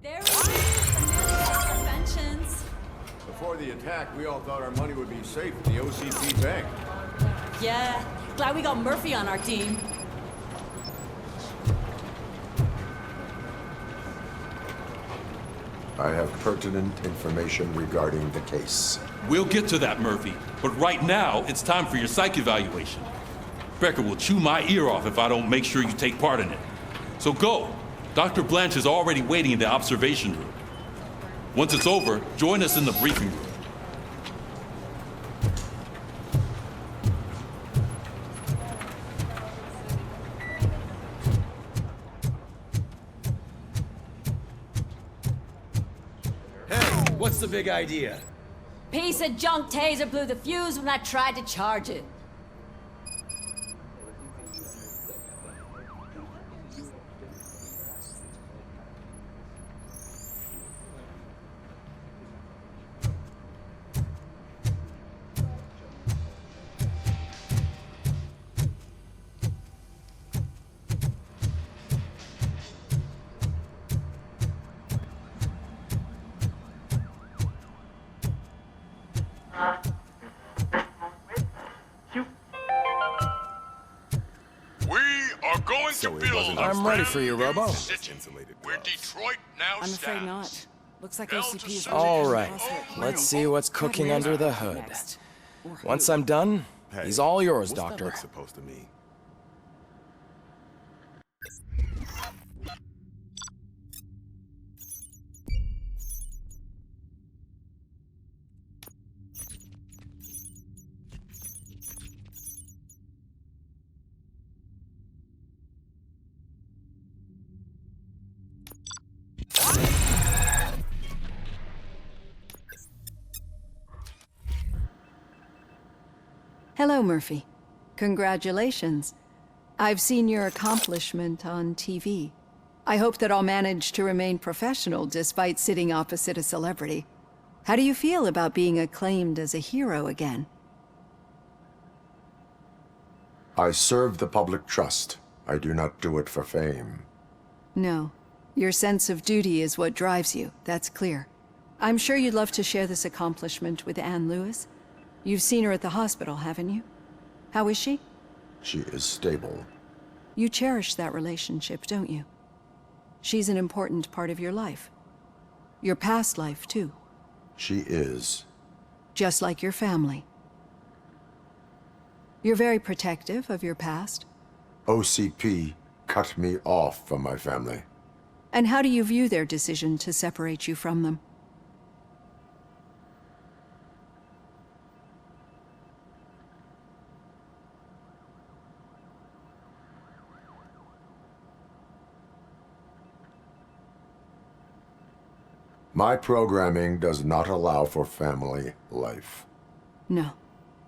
There we go. Interventions. Before the attack, we all thought our money would be safe at the OCP bank. Yeah, glad we got Murphy on our team. I have pertinent information regarding the case. We'll get to that, Murphy. But right now, it's time for your psych evaluation. Becker will chew my ear off if I don't make sure you take part in it. So go. Dr. Blanche is already waiting in the observation room. Once it's over, join us in the briefing room. Hey, what's the big idea? Piece of junk taser blew the fuse when I tried to charge it. I'm ready for you, Robo. Where Detroit now I'm afraid not. Looks like OCP is... All right, let's see what's cooking under the hood. Once I'm done, he's all yours, Doctor. Supposed to mean? Hello, Murphy. Congratulations. I've seen your accomplishment on TV. I hope that I'll manage to remain professional despite sitting opposite a celebrity. How do you feel about being acclaimed as a hero again? I serve the public trust. I do not do it for fame. No. Your sense of duty is what drives you, that's clear. I'm sure you'd love to share this accomplishment with Anne Lewis. You've seen her at the hospital, haven't you? How is she? She is stable. You cherish that relationship, don't you? She's an important part of your life. Your past life, too. She is. Just like your family. You're very protective of your past. OCP cut me off from my family. And how do you view their decision to separate you from them? My programming does not allow for family life. No.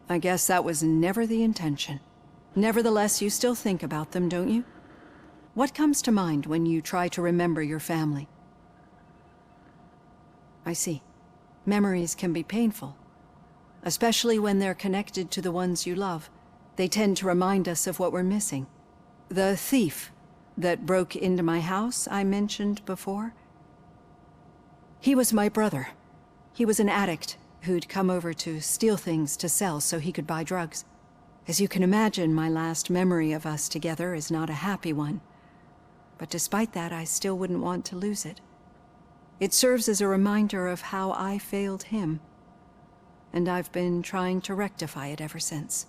I guess that was never the intention. Nevertheless, you still think about them, don't you? What comes to mind when you try to remember your family? I see. Memories can be painful, especially when they're connected to the ones you love. They tend to remind us of what we're missing. The thief that broke into my house I mentioned before, he was my brother. He was an addict who'd come over to steal things to sell so he could buy drugs. As you can imagine, my last memory of us together is not a happy one. But despite that, I still wouldn't want to lose it. It serves as a reminder of how I failed him. And I've been trying to rectify it ever since.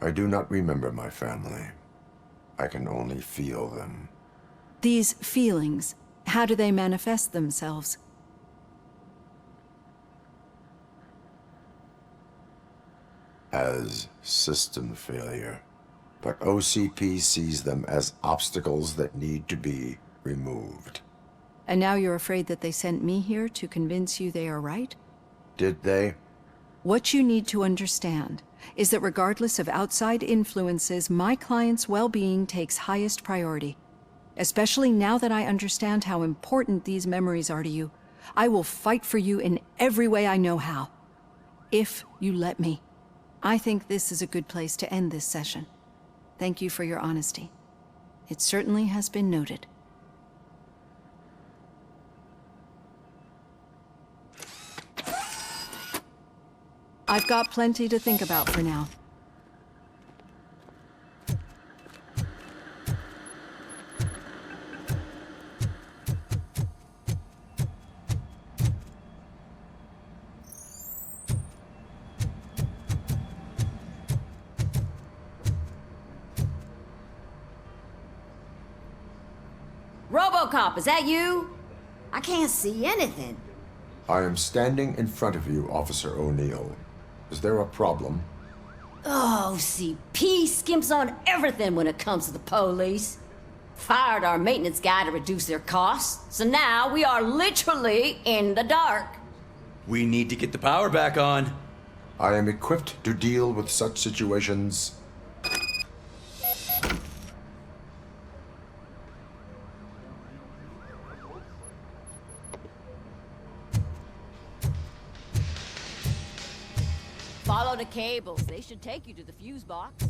I do not remember my family. I can only feel them. These feelings, how do they manifest themselves? As system failure. But OCP sees them as obstacles that need to be removed. And now you're afraid that they sent me here to convince you they are right? Did they? What you need to understand is that regardless of outside influences, my client's well-being takes highest priority. Especially now that I understand how important these memories are to you. I will fight for you in every way I know how. If you let me. I think this is a good place to end this session. Thank you for your honesty. It certainly has been noted. I've got plenty to think about for now. Robocop, is that you? I can't see anything. I am standing in front of you, Officer O'Neill. Is there a problem? Oh, CP skimps on everything when it comes to the police. Fired our maintenance guy to reduce their costs, so now we are literally in the dark. We need to get the power back on. I am equipped to deal with such situations. Follow the cables. They should take you to the fuse box.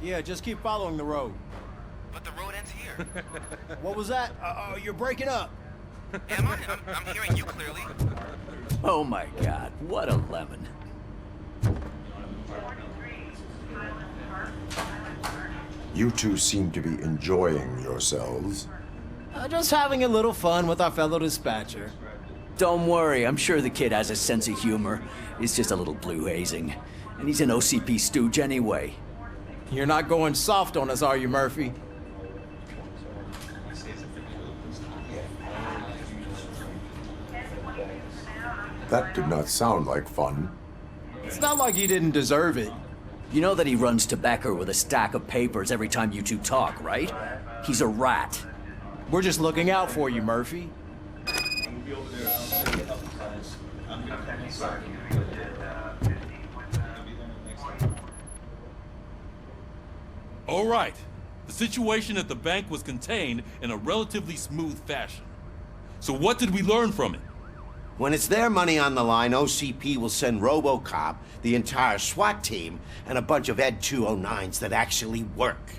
Yeah, just keep following the road. But the road ends here. What was that? You're breaking up. Am I? I'm hearing you clearly. Oh my god, what a lemon. You two seem to be enjoying yourselves. Just having a little fun with our fellow dispatcher. Don't worry, I'm sure the kid has a sense of humor. He's just a little blue hazing. And he's an OCP stooge anyway. You're not going soft on us, are you, Murphy? That did not sound like fun. It's not like you didn't deserve it. You know that he runs to Becker with a stack of papers every time you two talk, right? He's a rat. We're just looking out for you, Murphy. All right. The situation at the bank was contained in a relatively smooth fashion. So what did we learn from it? When it's their money on the line, OCP will send Robocop, the entire SWAT team, and a bunch of Ed 209s that actually work.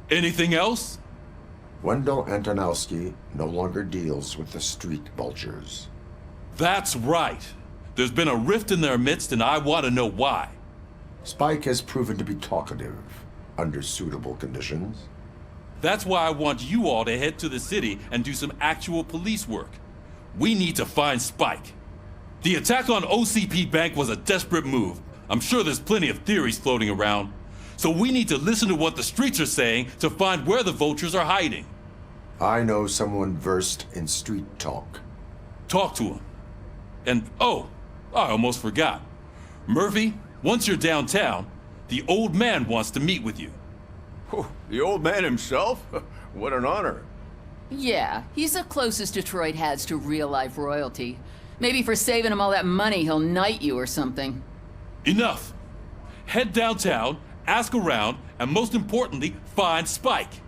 Anything else? Wendell Antonowski no longer deals with the street vultures. That's right. There's been a rift in their midst, and I want to know why. Spike has proven to be talkative under suitable conditions. That's why I want you all to head to the city and do some actual police work. We need to find Spike. The attack on OCP Bank was a desperate move. I'm sure there's plenty of theories floating around. So we need to listen to what the streets are saying to find where the vultures are hiding. I know someone versed in street talk. Talk to him. And, oh, I almost forgot. Murphy, once you're downtown, the old man wants to meet with you. Oh, the old man himself? What an honor. Yeah, he's the closest Detroit has to real-life royalty. Maybe for saving him all that money, he'll knight you or something. Enough. Head downtown, ask around, and most importantly, find Spike.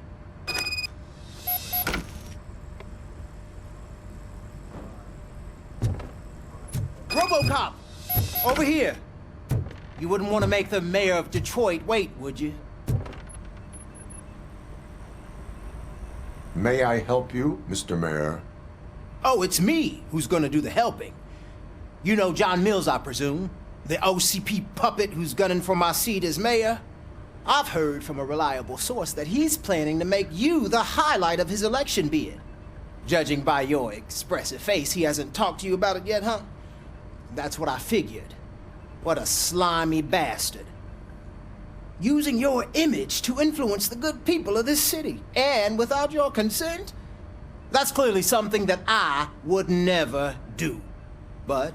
Robocop! Over here! You wouldn't want to make the mayor of Detroit wait, would you? May I help you, Mr. Mayor? Oh, it's me who's gonna do the helping. You know John Mills, I presume? The OCP puppet who's gunning for my seat as mayor? I've heard from a reliable source that he's planning to make you the highlight of his election bid. Judging by your expressive face, he hasn't talked to you about it yet, huh? That's what I figured. What a slimy bastard. Using your image to influence the good people of this city, and without your consent? That's clearly something that I would never do. But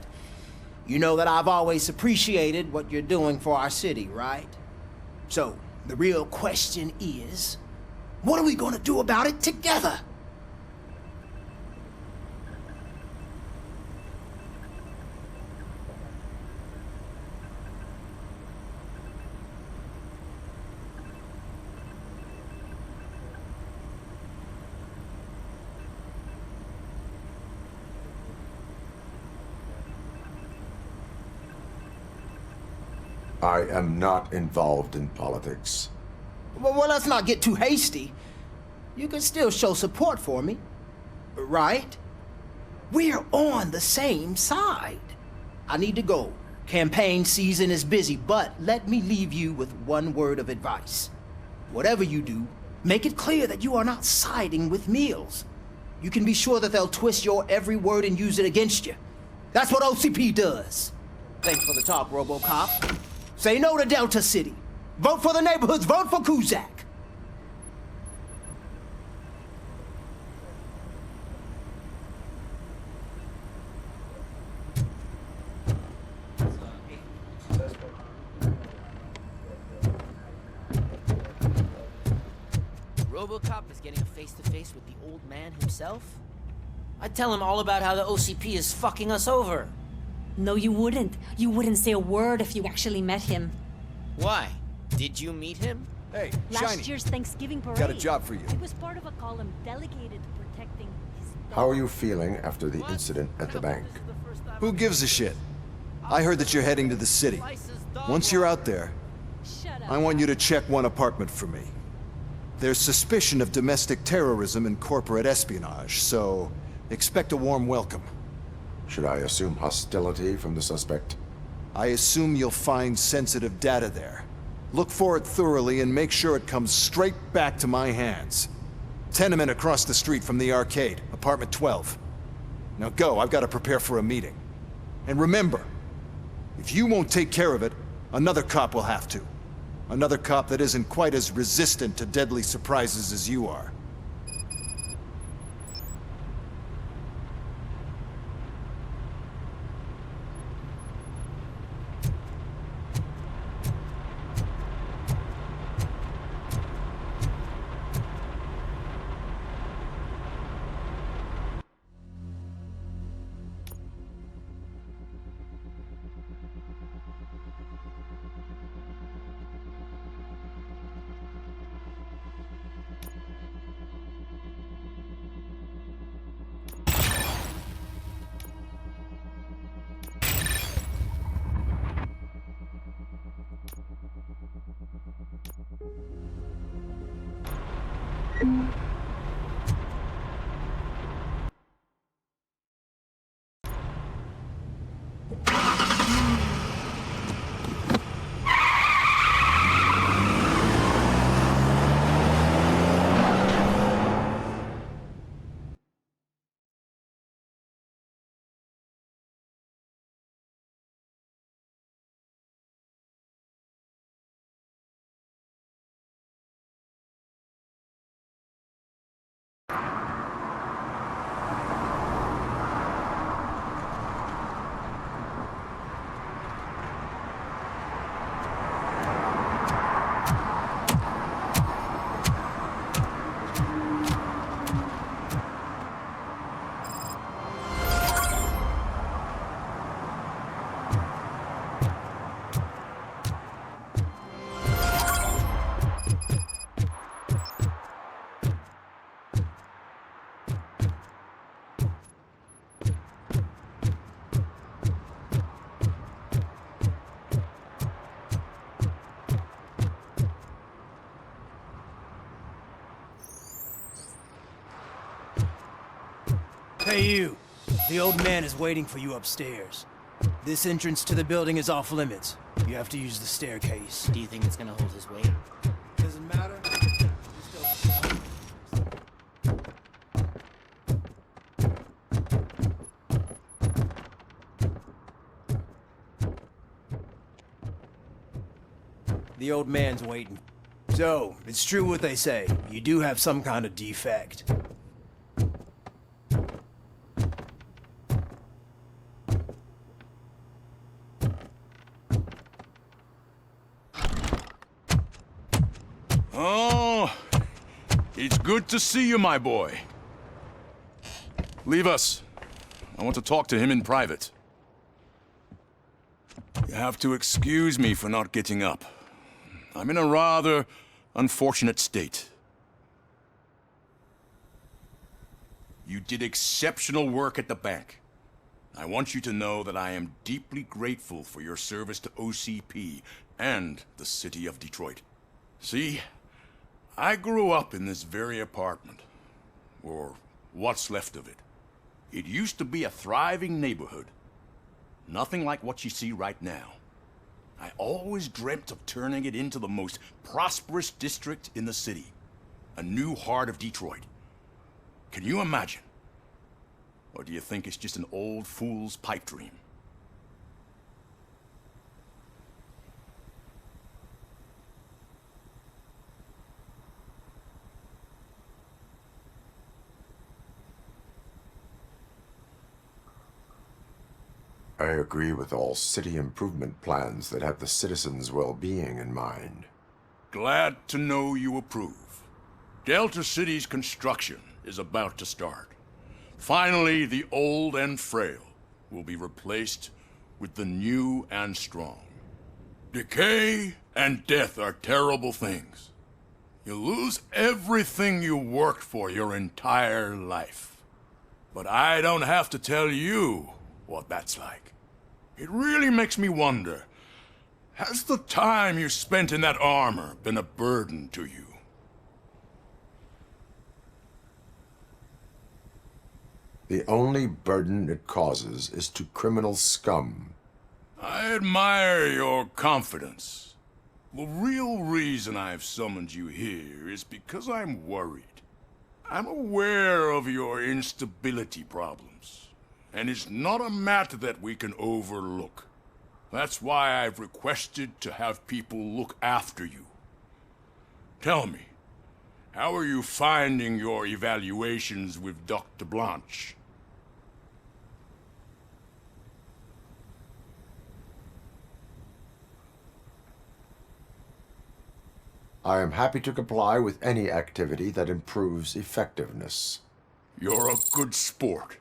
you know that I've always appreciated what you're doing for our city, right? So, the real question is, what are we gonna do about it together? I am not involved in politics. Well, let's not get too hasty. You can still show support for me, right? We're on the same side. I need to go. Campaign season is busy, but let me leave you with one word of advice. Whatever you do, make it clear that you are not siding with Mills. You can be sure that they'll twist your every word and use it against you. That's what OCP does. Thanks for the talk, Robocop. Say no to Delta-City. Vote for the neighborhoods. Vote for Kuzak. Robocop is getting a face-to-face with the old man himself? I'd tell him all about how the OCP is fucking us over. No, you wouldn't. You wouldn't say a word if you actually met him. Why? Did you meet him? Hey, Last year's Thanksgiving parade. Got a job for you. It was part of a column delegated to protecting his dog. How are you feeling after the incident at the bank? Who gives a shit? I heard that you're heading to the city. Once you're out there, I want you to check one apartment for me. There's suspicion of domestic terrorism and corporate espionage, so expect a warm welcome. Should I assume hostility from the suspect? I assume you'll find sensitive data there. Look for it thoroughly and make sure it comes straight back to my hands. Tenement across the street from the arcade, apartment 12. Now go, I've got to prepare for a meeting. And remember, if you won't take care of it, another cop will have to. Another cop that isn't quite as resistant to deadly surprises as you are. Hey, you. The old man is waiting for you upstairs. This entrance to the building is off limits. You have to use the staircase. Do you think it's gonna hold his weight? Doesn't matter. The old man's waiting. So, it's true what they say. You do have some kind of defect. Oh, it's good to see you, my boy. Leave us. I want to talk to him in private. You have to excuse me for not getting up. I'm in a rather unfortunate state. You did exceptional work at the bank. I want you to know that I am deeply grateful for your service to OCP and the city of Detroit. See, I grew up in this very apartment, or what's left of it. It used to be a thriving neighborhood. Nothing like what you see right now. I always dreamt of turning it into the most prosperous district in the city. A new heart of Detroit. Can you imagine? Or do you think it's just an old fool's pipe dream? I agree with all city improvement plans that have the citizens' well-being in mind. Glad to know you approve. Delta-City's construction is about to start. Finally, the old and frail will be replaced with the new and strong. Decay and death are terrible things. You lose everything you worked for your entire life. But I don't have to tell you what that's like. It really makes me wonder, has the time you spent in that armor been a burden to you? The only burden it causes is to criminal scum. I admire your confidence. The real reason I've summoned you here is because I'm worried. I'm aware of your instability problems. And it's not a matter that we can overlook. That's why I've requested to have people look after you. Tell me, how are you finding your evaluations with Dr. Blanche? I am happy to comply with any activity that improves effectiveness. You're a good sport.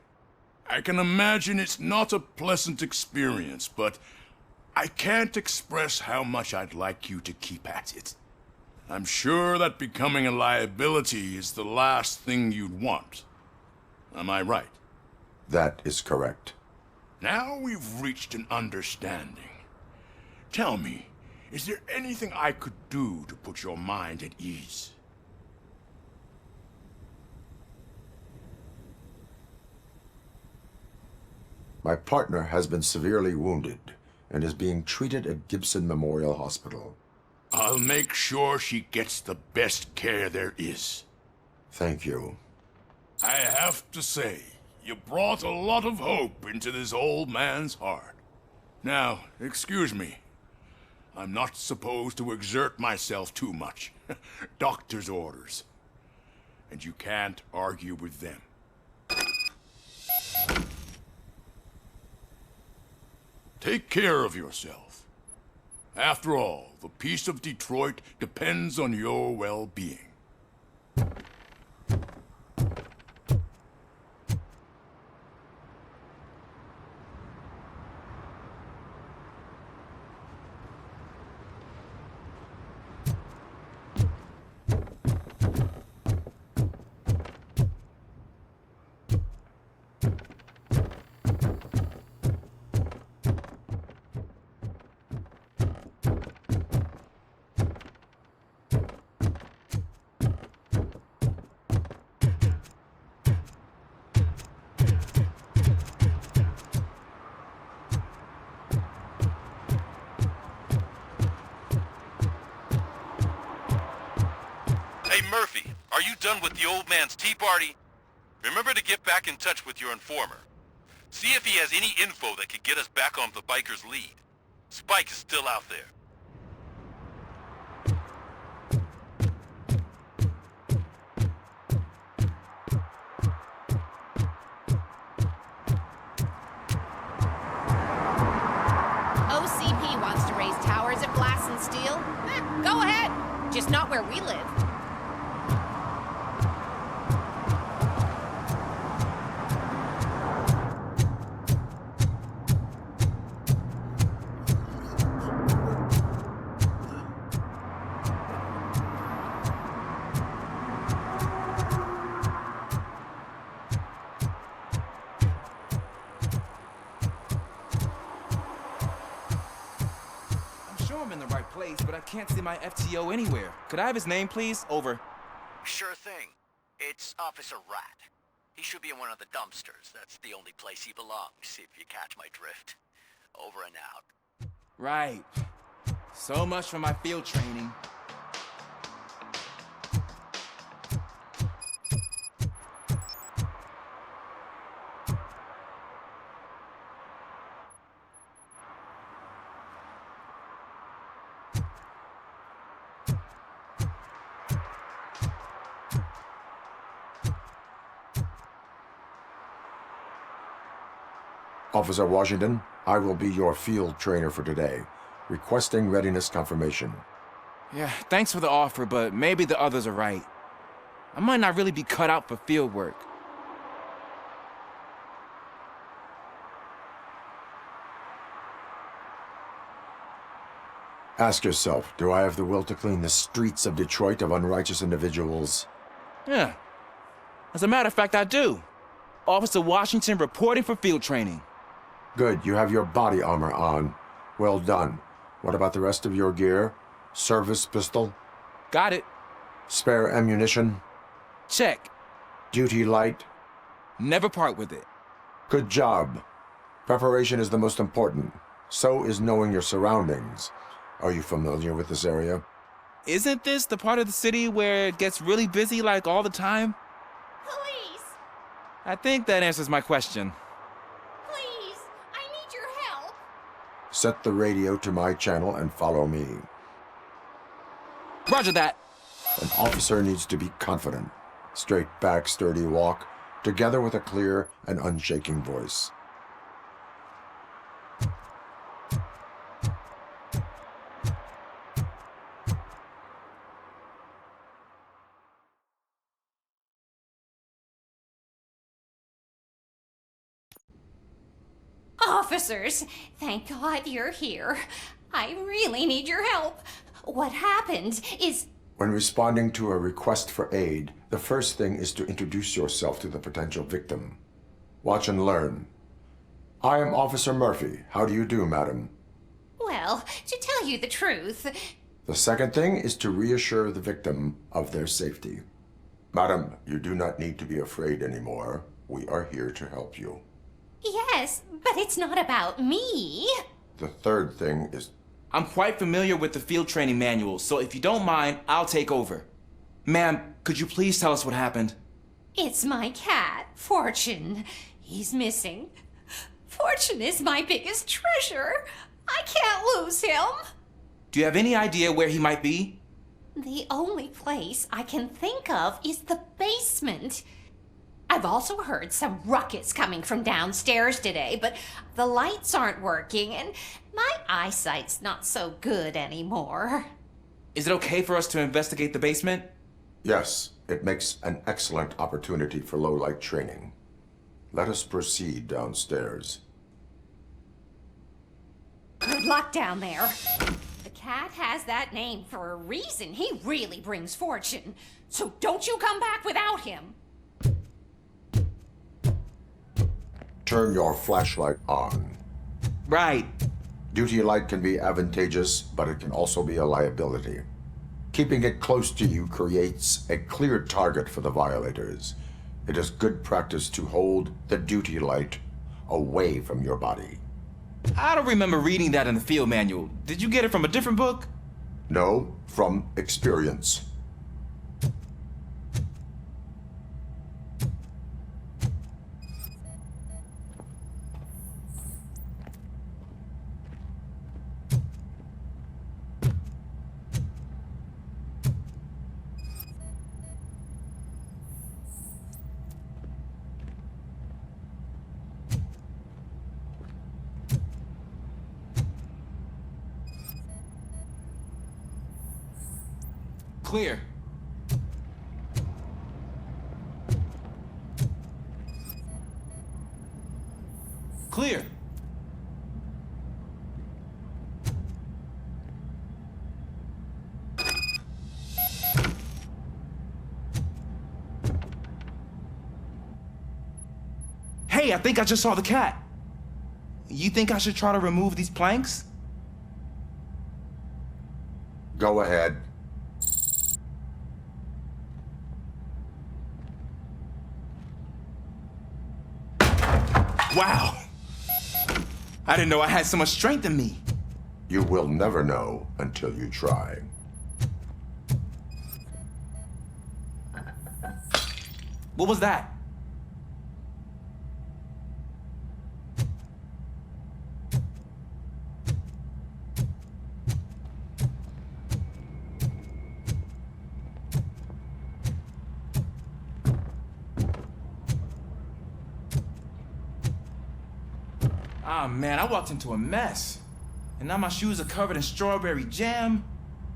I can imagine it's not a pleasant experience, but I can't express how much I'd like you to keep at it. I'm sure that becoming a liability is the last thing you'd want. Am I right? That is correct. Now we've reached an understanding. Tell me, is there anything I could do to put your mind at ease? My partner has been severely wounded and is being treated at Gibson Memorial Hospital. I'll make sure she gets the best care there is. Thank you. I have to say, you brought a lot of hope into this old man's heart. Now, excuse me. I'm not supposed to exert myself too much. Doctor's orders. And you can't argue with them. Take care of yourself. After all, the peace of Detroit depends on your well-being. Murphy, are you done with the old man's tea party? Remember to get back in touch with your informer. See if he has any info that could get us back on the biker's lead. Spike is still out there. OCP wants to raise towers of glass and steel? Go ahead. Just not where we live. But I can't see my FTO anywhere. Could I have his name, please? Over. Sure thing. It's Officer Rat. He should be in one of the dumpsters. That's the only place he belongs, if you catch my drift. Over and out. Right. So much for my field training. Officer Washington, I will be your field trainer for today. Requesting readiness confirmation. Yeah, thanks for the offer, but maybe the others are right. I might not really be cut out for field work. Ask yourself, do I have the will to clean the streets of Detroit of unrighteous individuals? Yeah. As a matter of fact, I do. Officer Washington reporting for field training. Good, you have your body armor on. Well done. What about the rest of your gear? Service pistol? Got it. Spare ammunition? Check. Duty light? Never part with it. Good job. Preparation is the most important. So is knowing your surroundings. Are you familiar with this area? Isn't this the part of the city where it gets really busy like all the time? Police! I think that answers my question. Please, I need your help. Set the radio to my channel and follow me. Roger that. An officer needs to be confident. Straight back, sturdy walk, together with a clear and unshaking voice. Officers, thank God you're here. I really need your help. What happened is... When responding to a request for aid, the first thing is to introduce yourself to the potential victim. Watch and learn. I am Officer Murphy. How do you do, madam? Well, to tell you the truth... The second thing is to reassure the victim of their safety. Madam, you do not need to be afraid anymore. We are here to help you. Yes, but it's not about me. The third thing is... I'm quite familiar with the field training manual, so if you don't mind, I'll take over. Ma'am, could you please tell us what happened? It's my cat, Fortune. He's missing. Fortune is my biggest treasure. I can't lose him. Do you have any idea where he might be? The only place I can think of is the basement. I've also heard some ruckus coming from downstairs today, but the lights aren't working and my eyesight's not so good anymore. Is it okay for us to investigate the basement? Yes, it makes an excellent opportunity for low-light training. Let us proceed downstairs. Good luck down there. The cat has that name for a reason. He really brings fortune. So don't you come back without him. Turn your flashlight on. Right. Duty light can be advantageous, but it can also be a liability. Keeping it close to you creates a clear target for the violators. It is good practice to hold the duty light away from your body. I don't remember reading that in the field manual. Did you get it from a different book? No, from experience. clear. Clear. Hey, I think I just saw the cat. You think I should try to remove these planks? Go ahead. Wow. I didn't know I had so much strength in me. You will never know until you try. What was that? Ah, man, I walked into a mess. And now my shoes are covered in strawberry jam.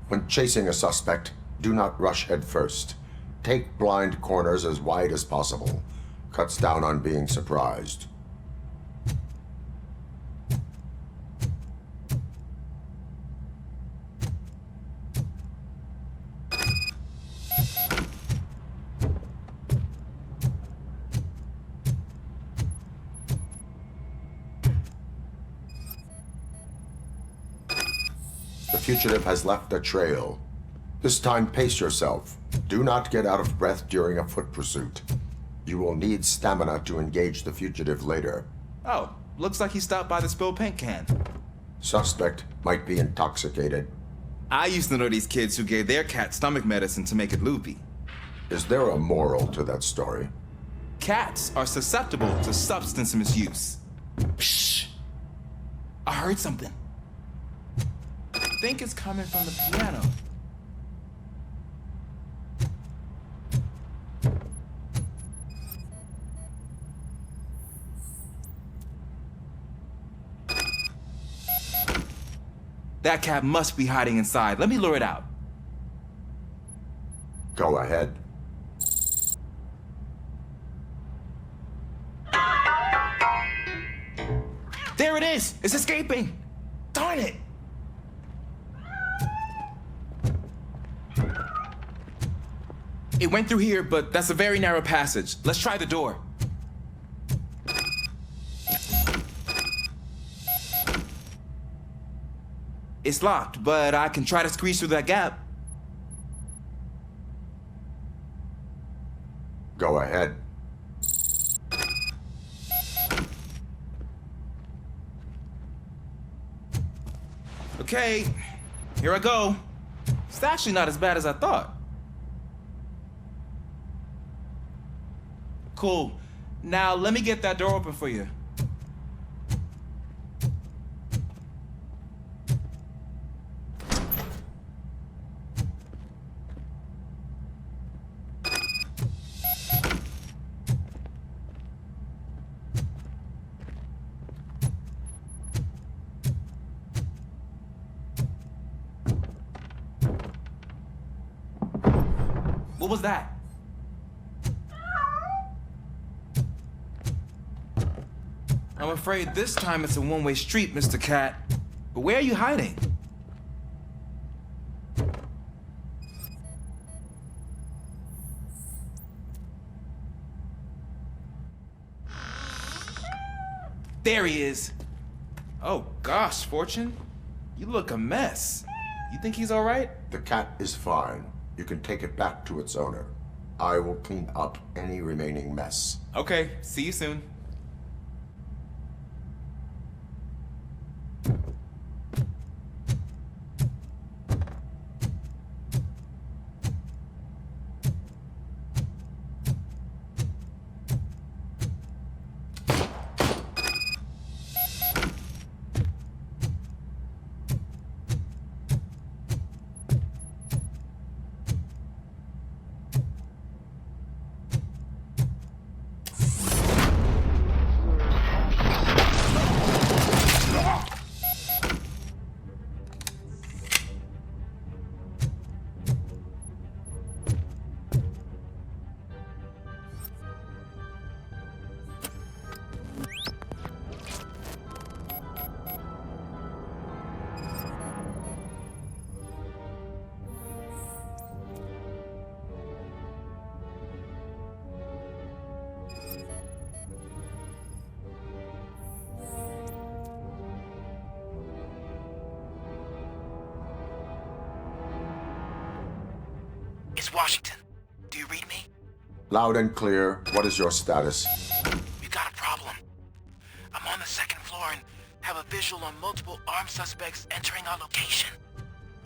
When chasing a suspect, do not rush head first. Take blind corners as wide as possible. Cuts down on being surprised. The fugitive has left a trail. This time, pace yourself. Do not get out of breath during a foot pursuit. You will need stamina to engage the fugitive later. Oh, looks like he stopped by the spilled paint can. Suspect might be intoxicated. I used to know these kids who gave their cat stomach medicine to make it loopy. Is there a moral to that story? Cats are susceptible to substance misuse. Shh! I heard something. I think it's coming from the piano. That cat must be hiding inside. Let me lure it out. Go ahead. There it is! It's escaping! Darn it! It went through here, but that's a very narrow passage. Let's try the door. It's locked, but I can try to squeeze through that gap. Go ahead. Okay, here I go. It's actually not as bad as I thought. Cool. Now let me get that door open for you. What was that? I'm afraid this time it's a one-way street, Mr. Cat. But where are you hiding? There he is. Oh gosh, Fortune. You look a mess. You think he's all right? The cat is fine. You can take it back to its owner. I will clean up any remaining mess. Okay, see you soon. It's Washington. Do you read me? Loud and clear. What is your status? We got a problem. I'm on the second floor and have a visual on multiple armed suspects entering our location.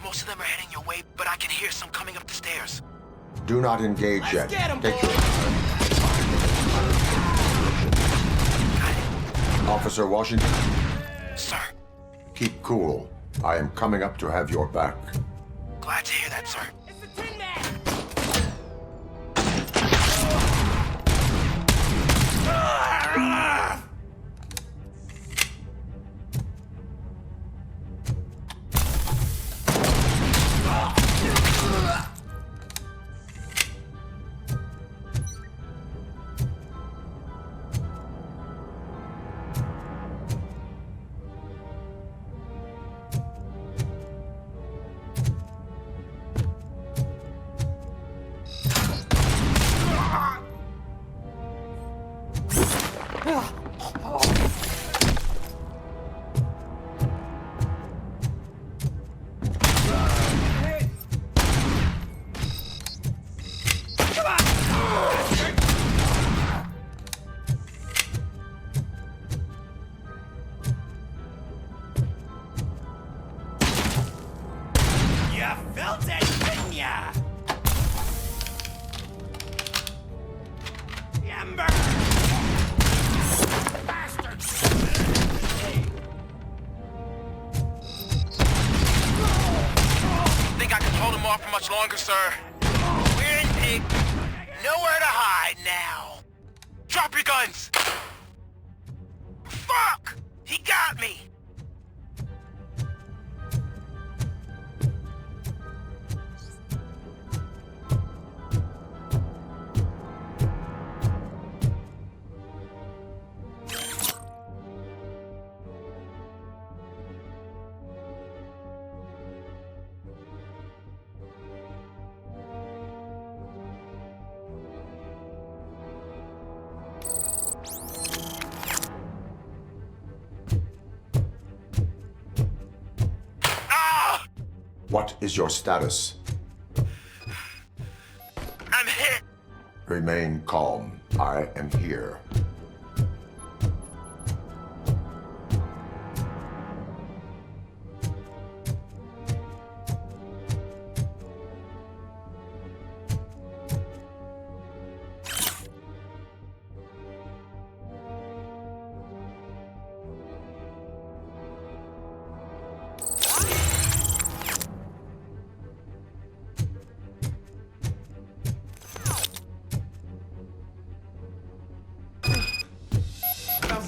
Most of them are heading your way, but I can hear some coming up the stairs. Do not engage yet. Get him, Take your... Officer Washington? Sir. Keep cool. I am coming up to have your back. Glad to hear that, sir. Longer, sir. We're in big. Nowhere to hide now. Drop your guns. Fuck! He got me. What is your status? I'm hit. Remain calm. I am here.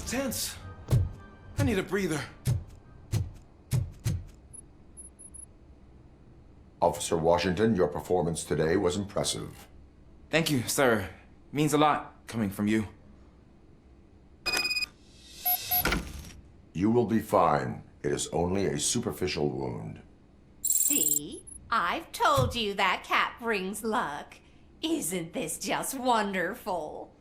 Tense. I need a breather. Officer Washington, your performance today was impressive. Thank you, sir. Means a lot coming from you. You will be fine. It is only a superficial wound. See? I've told you that cat brings luck. Isn't this just wonderful?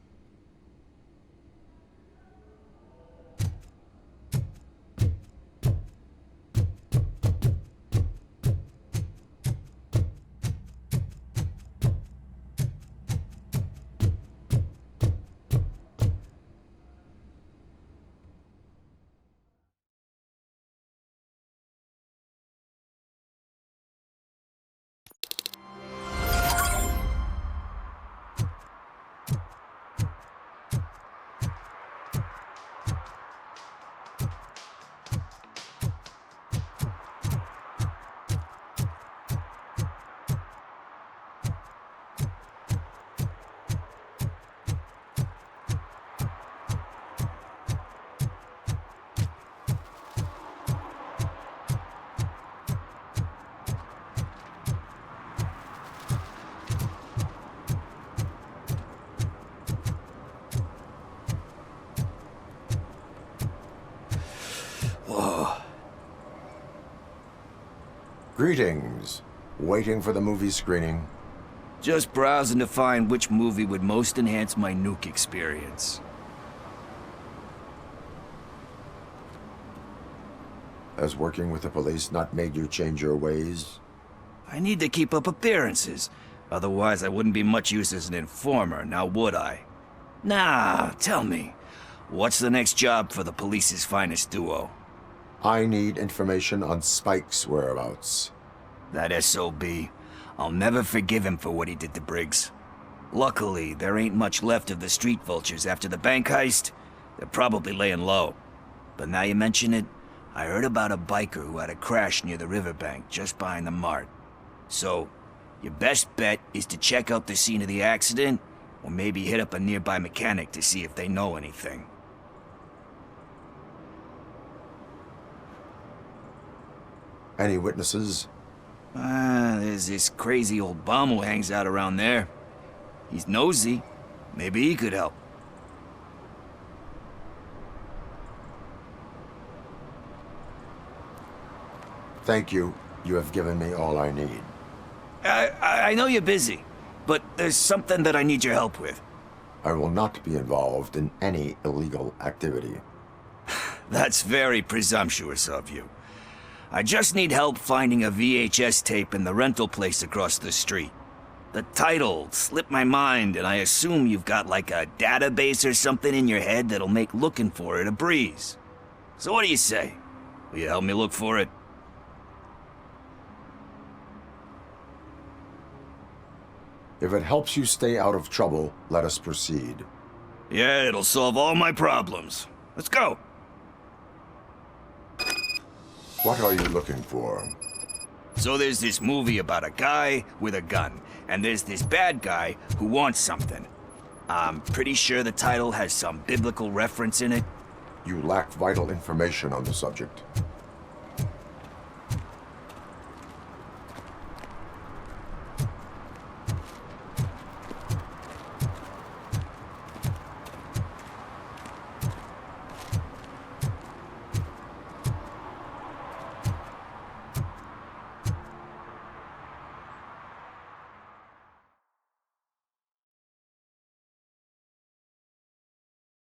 Greetings. Waiting for the movie screening? Just browsing to find which movie would most enhance my nuke experience. Has working with the police not made you change your ways? I need to keep up appearances. Otherwise, I wouldn't be much use as an informer, now would I? Nah, tell me, what's the next job for the police's finest duo? I need information on Spike's whereabouts. That SOB. I'll never forgive him for what he did to Briggs. Luckily, there ain't much left of the street vultures after the bank heist. They're probably laying low. But now you mention it, I heard about a biker who had a crash near the riverbank just behind the mart. So, your best bet is to check out the scene of the accident, or maybe hit up a nearby mechanic to see if they know anything. Any witnesses? There's this crazy old bum who hangs out around there. He's nosy. Maybe he could help. Thank you. You have given me all I need. I know you're busy, but there's something that I need your help with. I will not be involved in any illegal activity. That's very presumptuous of you. I just need help finding a VHS tape in the rental place across the street. The title slipped my mind, and I assume you've got like a database or something in your head that'll make looking for it a breeze. So what do you say? Will you help me look for it? If it helps you stay out of trouble, let us proceed. Yeah, it'll solve all my problems. Let's go. What are you looking for? So there's this movie about a guy with a gun, and there's this bad guy who wants something. I'm pretty sure the title has some biblical reference in it. You lack vital information on the subject.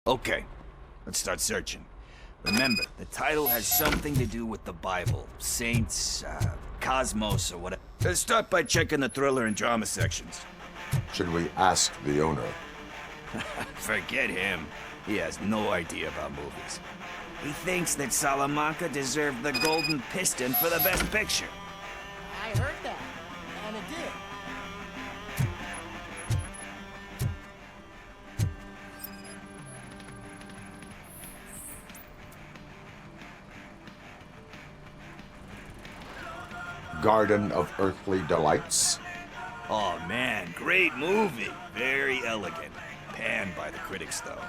Okay, let's start searching. Remember, the title has something to do with the Bible, saints, cosmos, or whatever. Let's start by checking the thriller and drama sections. Should we ask the owner? Forget him. He has no idea about movies. He thinks that Salamanca deserved the Golden Piston for the Best Picture. I heard that, and it did. Garden of Earthly Delights. Oh man, great movie. Very elegant. Panned by the critics though.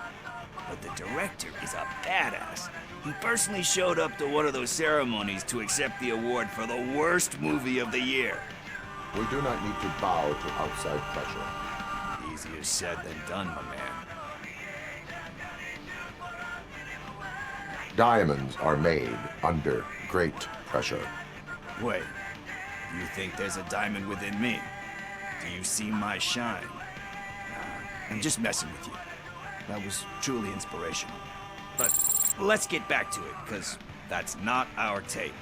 But the director is a badass. He personally showed up to one of those ceremonies to accept the award for the worst movie of the year. We do not need to bow to outside pressure. Easier said than done, my man. Diamonds are made under great pressure. Wait, you think there's a diamond within me? Do you see my shine? I'm just messing with you. That was truly inspirational. But let's get back to it, because that's not our tape.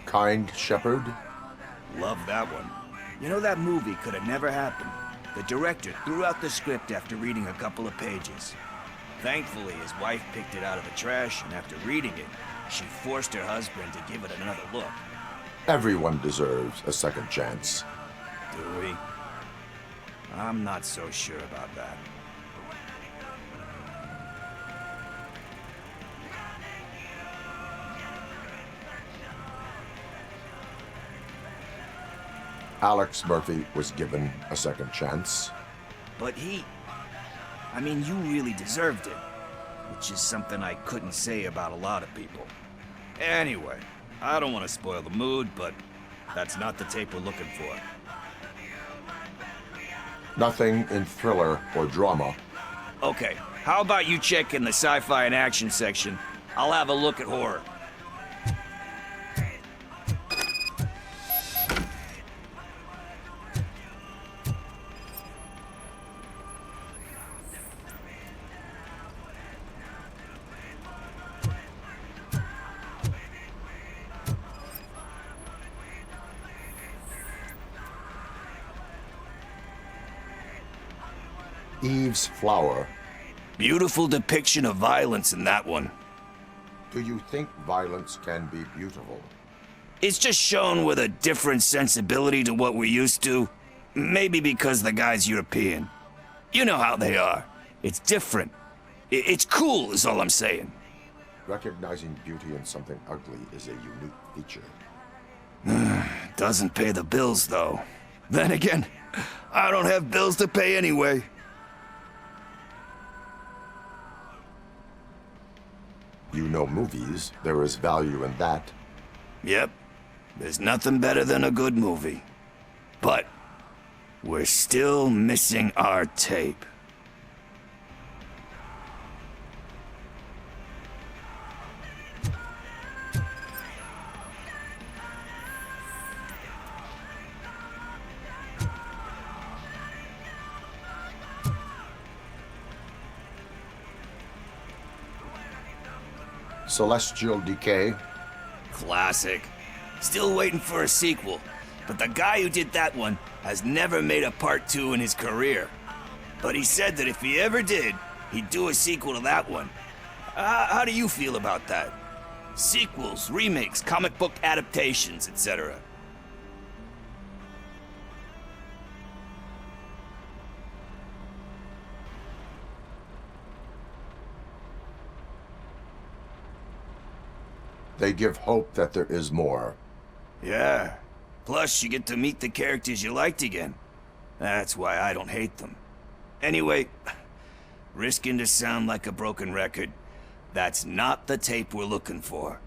Kind Shepherd? Love that one. You know, that movie could have never happened. The director threw out the script after reading a couple of pages. Thankfully, his wife picked it out of the trash, and after reading it, she forced her husband to give it another look. Everyone deserves a second chance. Do we? I'm not so sure about that. Alex Murphy was given a second chance. But I mean, you really deserved it. Which is something I couldn't say about a lot of people. Anyway, I don't want to spoil the mood, but that's not the tape we're looking for. Nothing in thriller or drama. Okay, how about you check in the sci-fi and action section? I'll have a look at horror. Eve's Flower. Beautiful depiction of violence in that one. Do you think violence can be beautiful? It's just shown with a different sensibility to what we're used to. Maybe because the guy's European. You know how they are. It's different. It's cool, is all I'm saying. Recognizing beauty in something ugly is a unique feature. Doesn't pay the bills, though. Then again, I don't have bills to pay anyway. You know movies. There is value in that. Yep. There's nothing better than a good movie. But we're still missing our tape. Celestial Decay. Classic. Still waiting for a sequel, but the guy who did that one has never made a part 2 in his career. But he said that if he ever did, he'd do a sequel to that one. How do you feel about that? Sequels, remakes, comic book adaptations, etc. They give hope that there is more. Yeah. Plus, you get to meet the characters you liked again. That's why I don't hate them. Anyway, risking to sound like a broken record, that's not the tape we're looking for.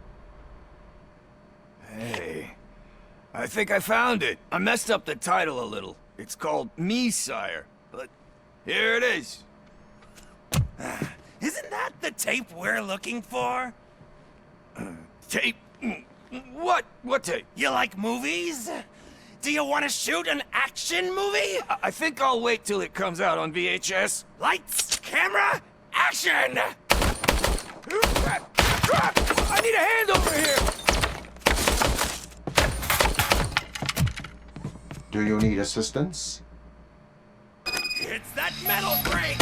Hey, I think I found it. I messed up the title a little. It's called Me, Sire, but here it is. Isn't that the tape we're looking for? Tape? What? What tape? You like movies? Do you want to shoot an action movie? I think I'll wait till it comes out on VHS. Lights, camera, action! I need a hand over here! Do you need assistance? It's that metal brake!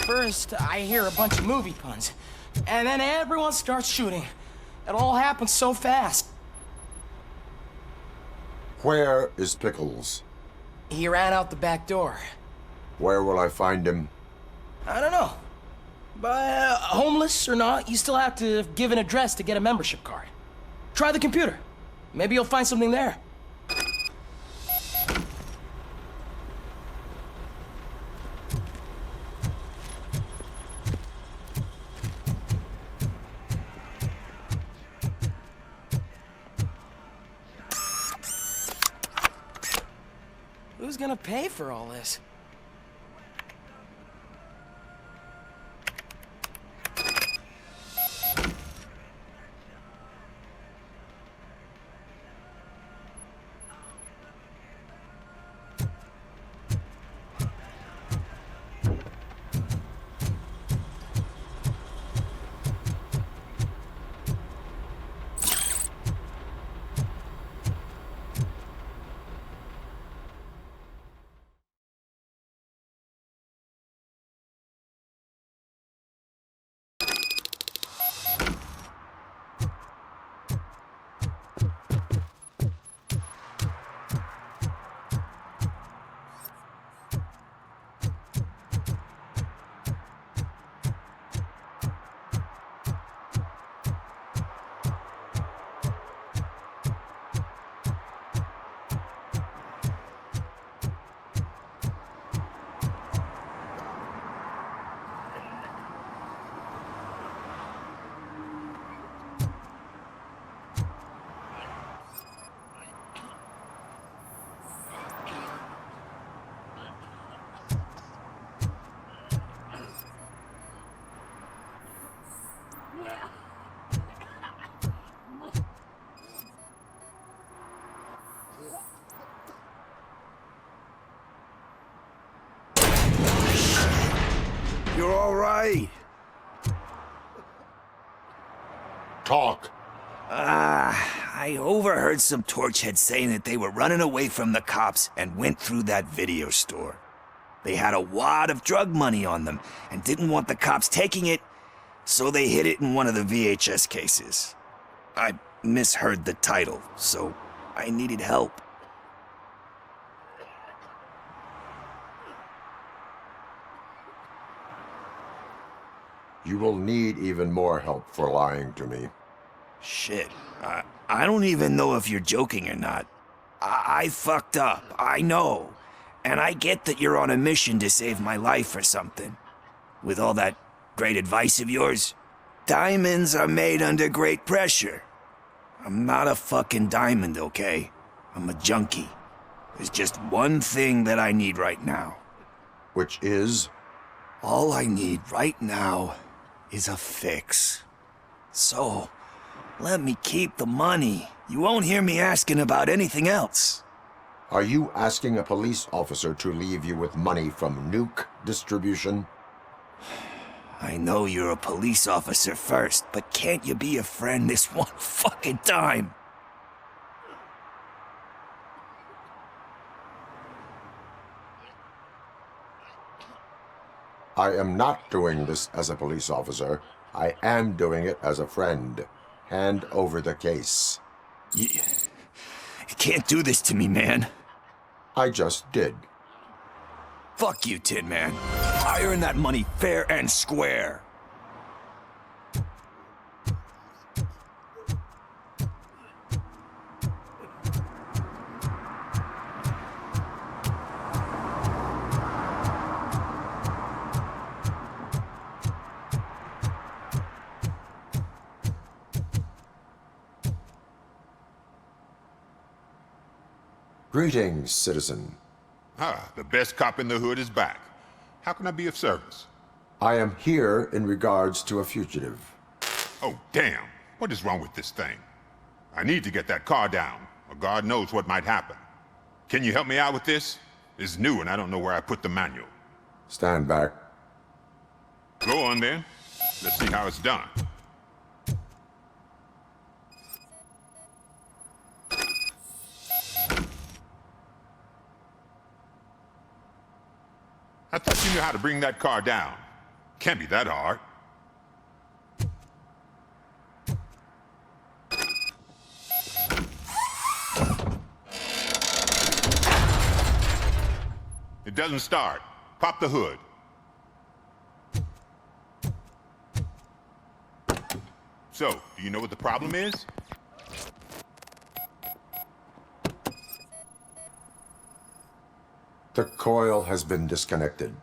First, I hear a bunch of movie puns, and then everyone starts shooting. It all happens so fast. Where is Pickles? He ran out the back door. Where will I find him? I don't know. But homeless or not, you still have to give an address to get a membership card. Try the computer. Maybe you'll find something there. Who's gonna pay for all this? You're all right. Talk. I overheard some torchheads saying that they were running away from the cops and went through that video store. They had a wad of drug money on them and didn't want the cops taking it, so they hid it in one of the VHS cases. I misheard the title, so I needed help. You will need even more help for lying to me. Shit. I don't even know if you're joking or not. I fucked up, I know. And I get that you're on a mission to save my life or something. With all that great advice of yours, diamonds are made under great pressure. I'm not a fucking diamond, okay? I'm a junkie. There's just one thing that I need right now. Which is? All I need right now is a fix. So, let me keep the money. You won't hear me asking about anything else. Are you asking a police officer to leave you with money from nuke distribution? I know you're a police officer first, but can't you be a friend this one fucking time? I am not doing this as a police officer. I am doing it as a friend. Hand over the case. You can't do this to me, man. I just did. Fuck you, Tin Man. I earned that money fair and square. Greetings, citizen. Ah, the best cop in the hood is back. How can I be of service? I am here in regards to a fugitive. Oh, damn. What is wrong with this thing? I need to get that car down, or God knows what might happen. Can you help me out with this? It's new and I don't know where I put the manual. Stand back. Go on then. Let's see how it's done. I thought you knew how to bring that car down. Can't be that hard. It doesn't start. Pop the hood. So, do you know what the problem is? The coil has been disconnected.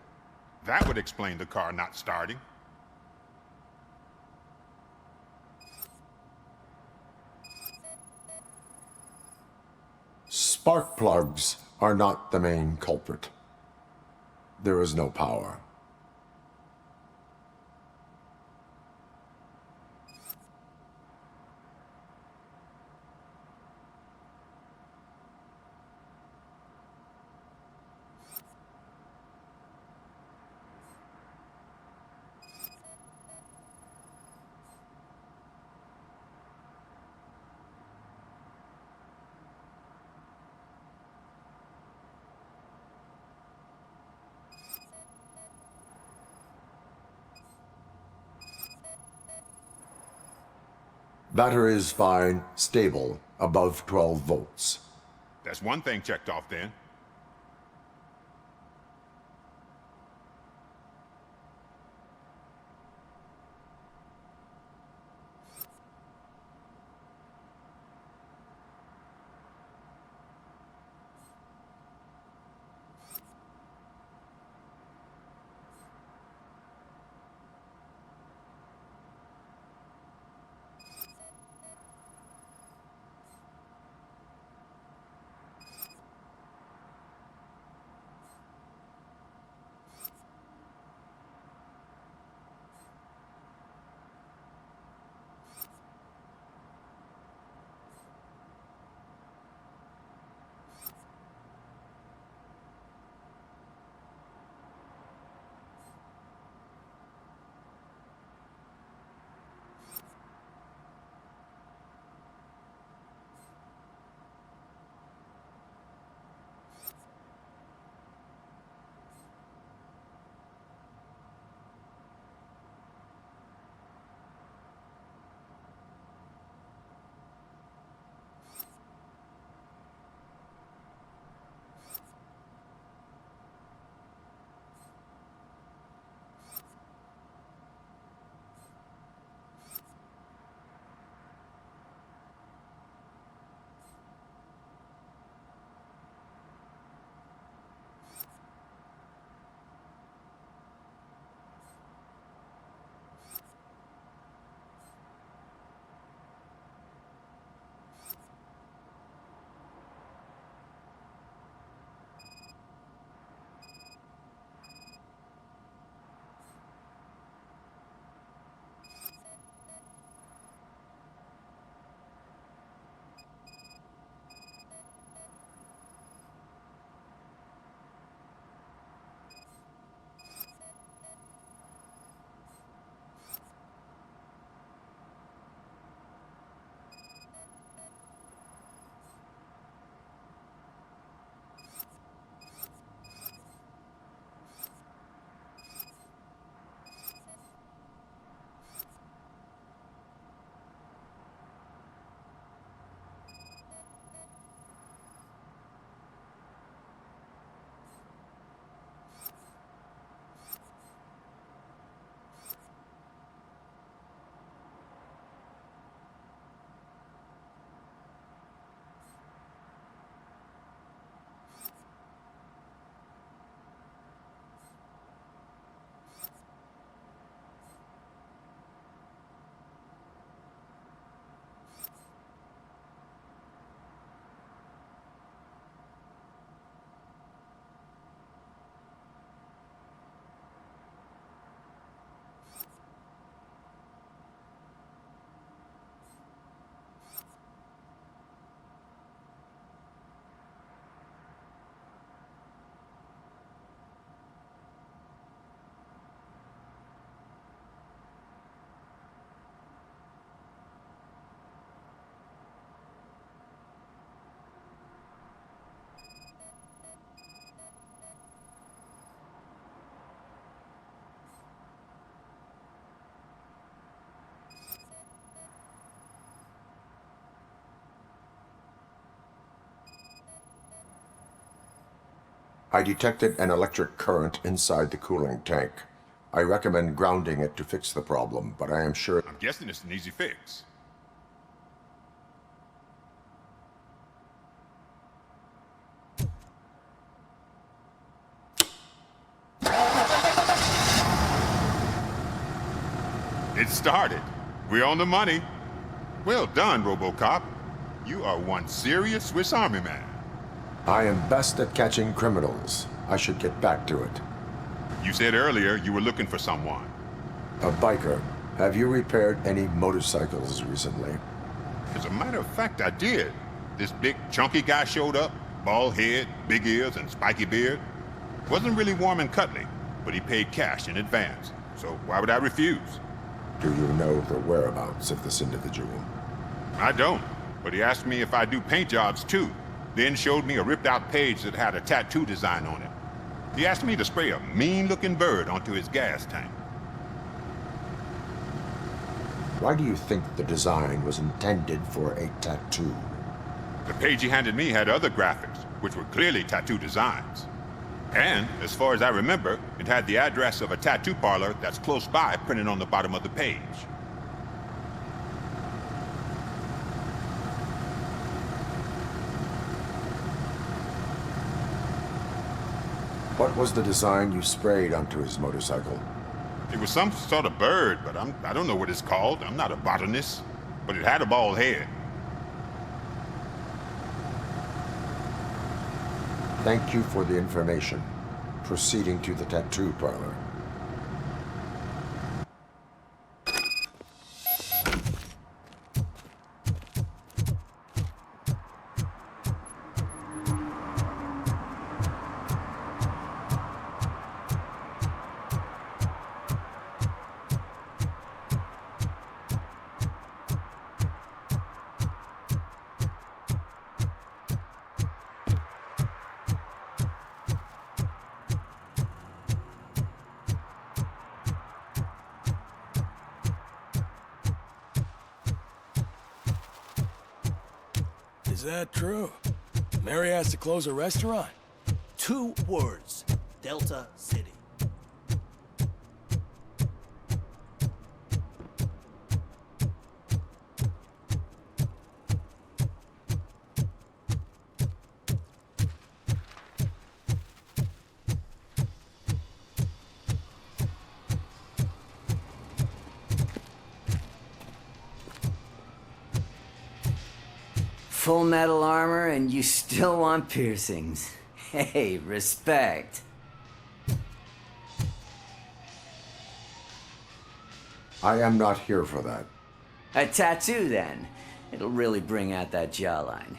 That would explain the car not starting. Spark plugs are not the main culprit. There is no power. Battery is fine, stable, above 12 volts. That's one thing checked off then. I detected an electric current inside the cooling tank. I recommend grounding it to fix the problem, but I am sure... I'm guessing it's an easy fix. It started. We're on the money. Well done, Robocop. You are one serious Swiss Army man. I am best at catching criminals. I should get back to it. You said earlier you were looking for someone. A biker. Have you repaired any motorcycles recently? As a matter of fact, I did. This big, chunky guy showed up. Bald head, big ears, and spiky beard. Wasn't really warm and cuddly, but he paid cash in advance. So why would I refuse? Do you know the whereabouts of this individual? I don't, but he asked me if I do paint jobs too. Then showed me a ripped-out page that had a tattoo design on it. He asked me to spray a mean-looking bird onto his gas tank. Why do you think the design was intended for a tattoo? The page he handed me had other graphics, which were clearly tattoo designs. And, as far as I remember, it had the address of a tattoo parlor that's close by printed on the bottom of the page. What was the design you sprayed onto his motorcycle? It was some sort of bird, but I don't know what it's called. I'm not a botanist. But it had a bald head. Thank you for the information. Proceeding to the tattoo parlor. Is that true? Mary has to close a restaurant? 2 words. Delta-City. Full metal armor and you still want piercings. Hey, respect. I am not here for that. A tattoo, then. It'll really bring out that jawline.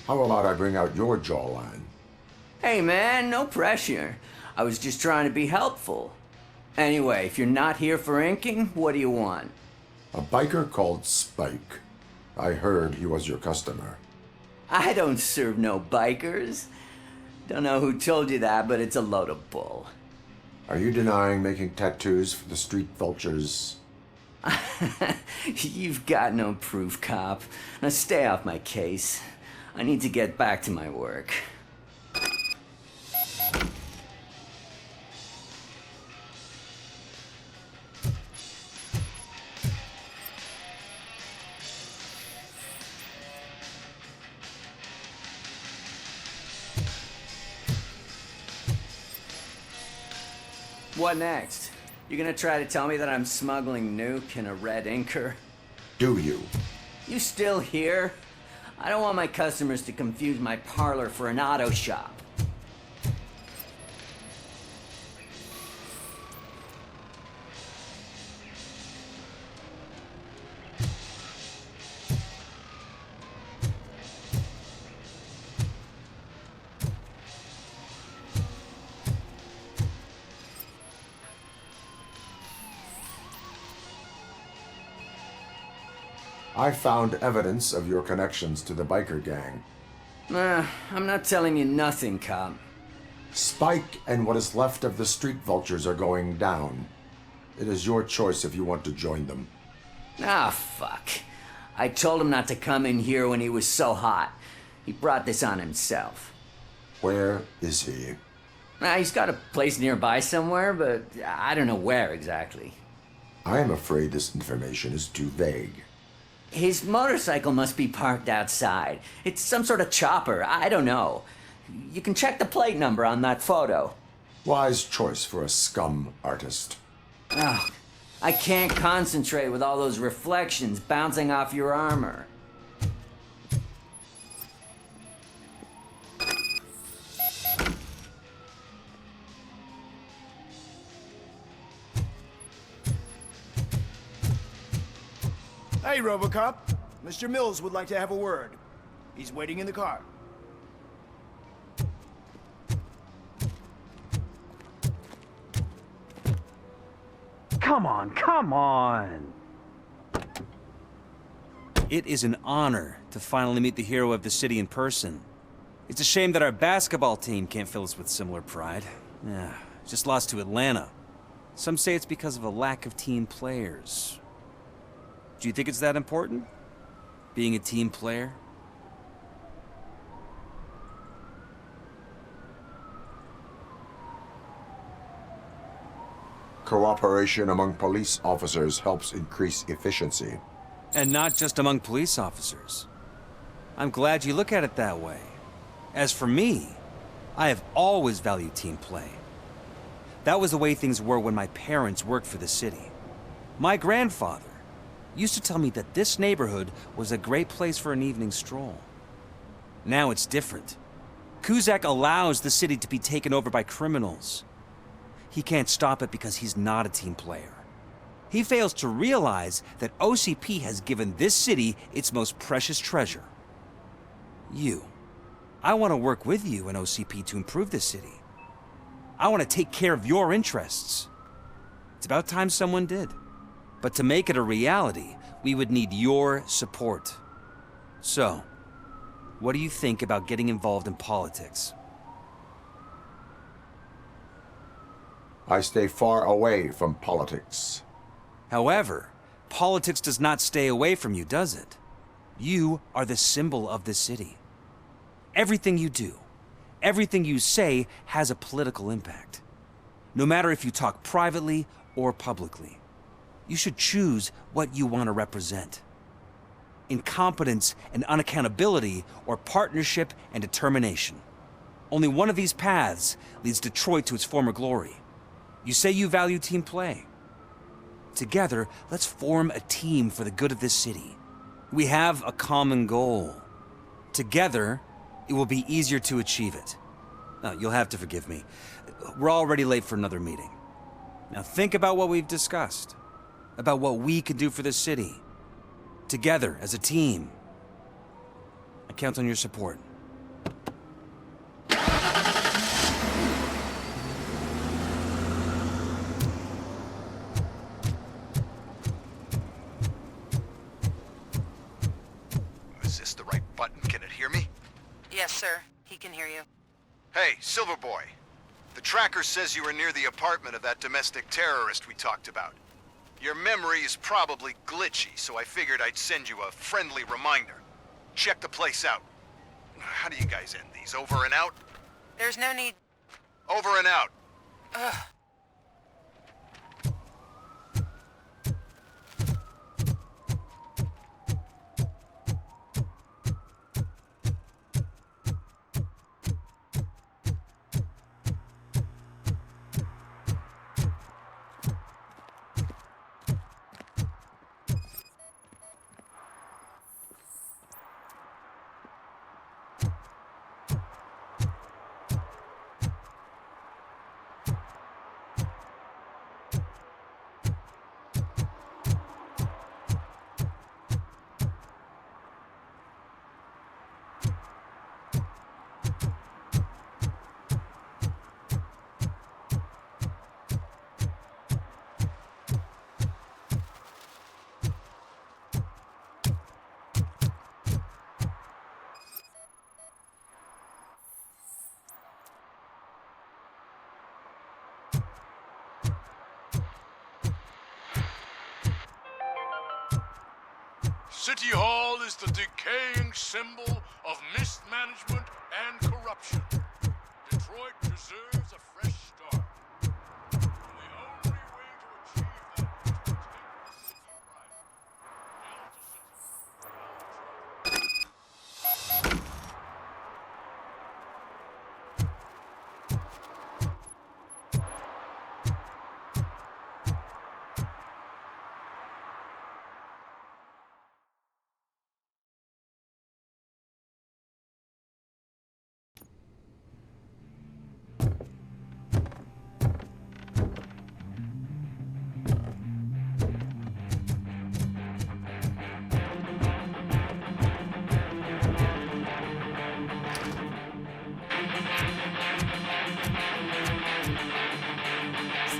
How about I bring out your jawline? Hey, man, no pressure. I was just trying to be helpful. Anyway, if you're not here for inking, what do you want? A biker called Spike. I heard he was your customer. I don't serve no bikers. Don't know who told you that, but it's a load of bull. Are you denying making tattoos for the street vultures? You've got no proof, cop. Now stay off my case. I need to get back to my work. What next? You gonna try to tell me that I'm smuggling nuke in a red inker? Do you? You still here? I don't want my customers to confuse my parlor for an auto shop. I found evidence of your connections to the biker gang. I'm not telling you nothing, cop. Spike and what is left of the street vultures are going down. It is your choice if you want to join them. Ah, fuck. I told him not to come in here when he was so hot. He brought this on himself. Where is he? He's got a place nearby somewhere, but I don't know where exactly. I am afraid this information is too vague. His motorcycle must be parked outside. It's some sort of chopper. I don't know. You can check the plate number on that photo. Wise choice for a scum artist. Oh, I can't concentrate with all those reflections bouncing off your armor. Hey, Robocop. Mr. Mills would like to have a word. He's waiting in the car. Come on, come on! It is an honor to finally meet the hero of the city in person. It's a shame that our basketball team can't fill us with similar pride. Yeah, just lost to Atlanta. Some say it's because of a lack of team players. Do you think it's that important? Being a team player? Cooperation among police officers helps increase efficiency. And not just among police officers. I'm glad you look at it that way. As for me, I have always valued team play. That was the way things were when my parents worked for the city. My grandfather used to tell me that this neighborhood was a great place for an evening stroll. Now it's different. Cusack allows the city to be taken over by criminals. He can't stop it because he's not a team player. He fails to realize that OCP has given this city its most precious treasure. You. I want to work with you and OCP to improve this city. I want to take care of your interests. It's about time someone did. But to make it a reality, we would need your support. So, what do you think about getting involved in politics? I stay far away from politics. However, politics does not stay away from you, does it? You are the symbol of the city. Everything you do, everything you say has a political impact. No matter if you talk privately or publicly. You should choose what you want to represent. Incompetence and unaccountability, or partnership and determination. Only one of these paths leads Detroit to its former glory. You say you value team play. Together, let's form a team for the good of this city. We have a common goal. Together, it will be easier to achieve it. Now, you'll have to forgive me. We're already late for another meeting. Now think about what we've discussed. About what we can do for this city. Together, as a team. I count on your support. Is this the right button? Can it hear me? Yes, sir. He can hear you. Hey, Silverboy. The tracker says you were near the apartment of that domestic terrorist we talked about. Your memory is probably glitchy, so I figured I'd send you a friendly reminder. Check the place out. How do you guys end these? Over and out? There's no need... Over and out. Ugh. City Hall is the decaying symbol of mismanagement and corruption. Detroit deserves a fresh start. And the only way to achieve that is to take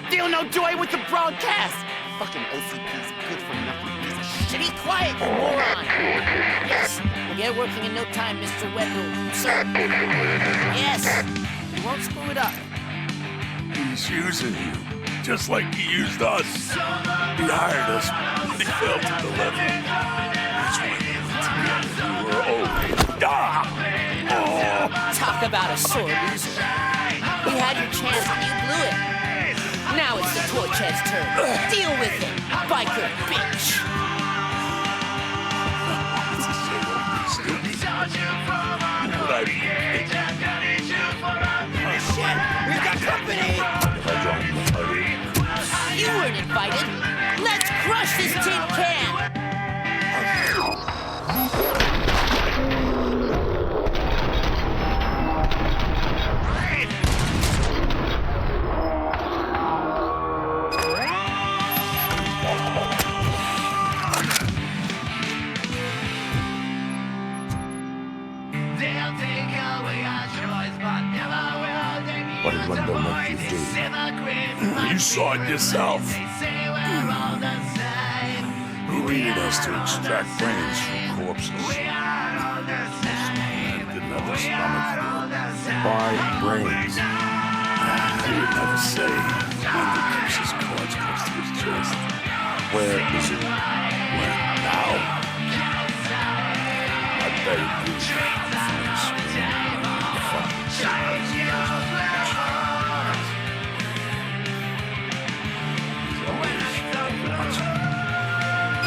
Still no joy with the broadcast! Fucking OCP's good for nothing piece of shit. Be quiet, you moron! Yes, we'll get working in no time, Mr. Wendell. Sir. Yes! You won't screw it up. He's using you, just like he used us. He hired us, but he failed to deliver. That's why we were old. Talk about a sore loser. You had your chance and you blew it. Now it's the torch head's turn. Deal with him, biker bitch. Oh shit, we've got company. You weren't invited. Let's crush this tin can. What did Wendell make you do? You saw it yourself. He needed us to extract brains from corpses. Didn't have the stomach for it. Why brains? He would never say. Wendell keeps his cards close to his chest. Where is he? Where? Now? I bet he gives you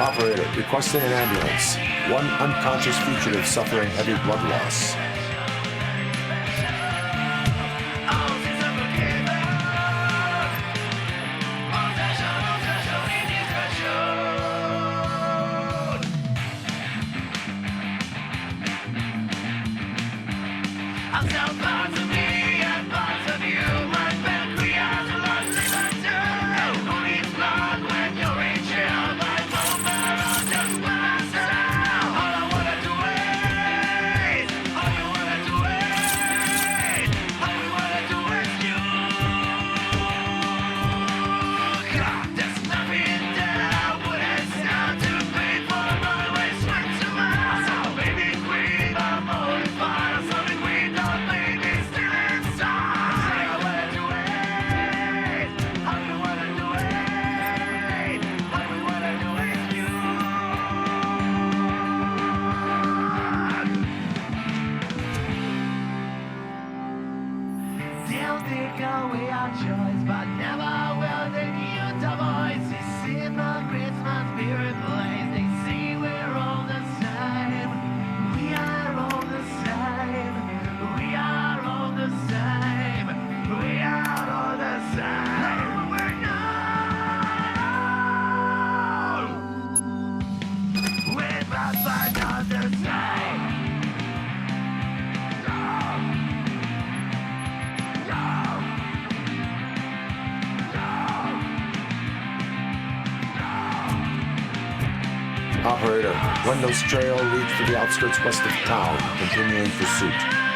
Operator, requesting an ambulance. One unconscious fugitive suffering heavy blood loss. Operator, Wendell's trail leads to the outskirts west of town, continuing pursuit.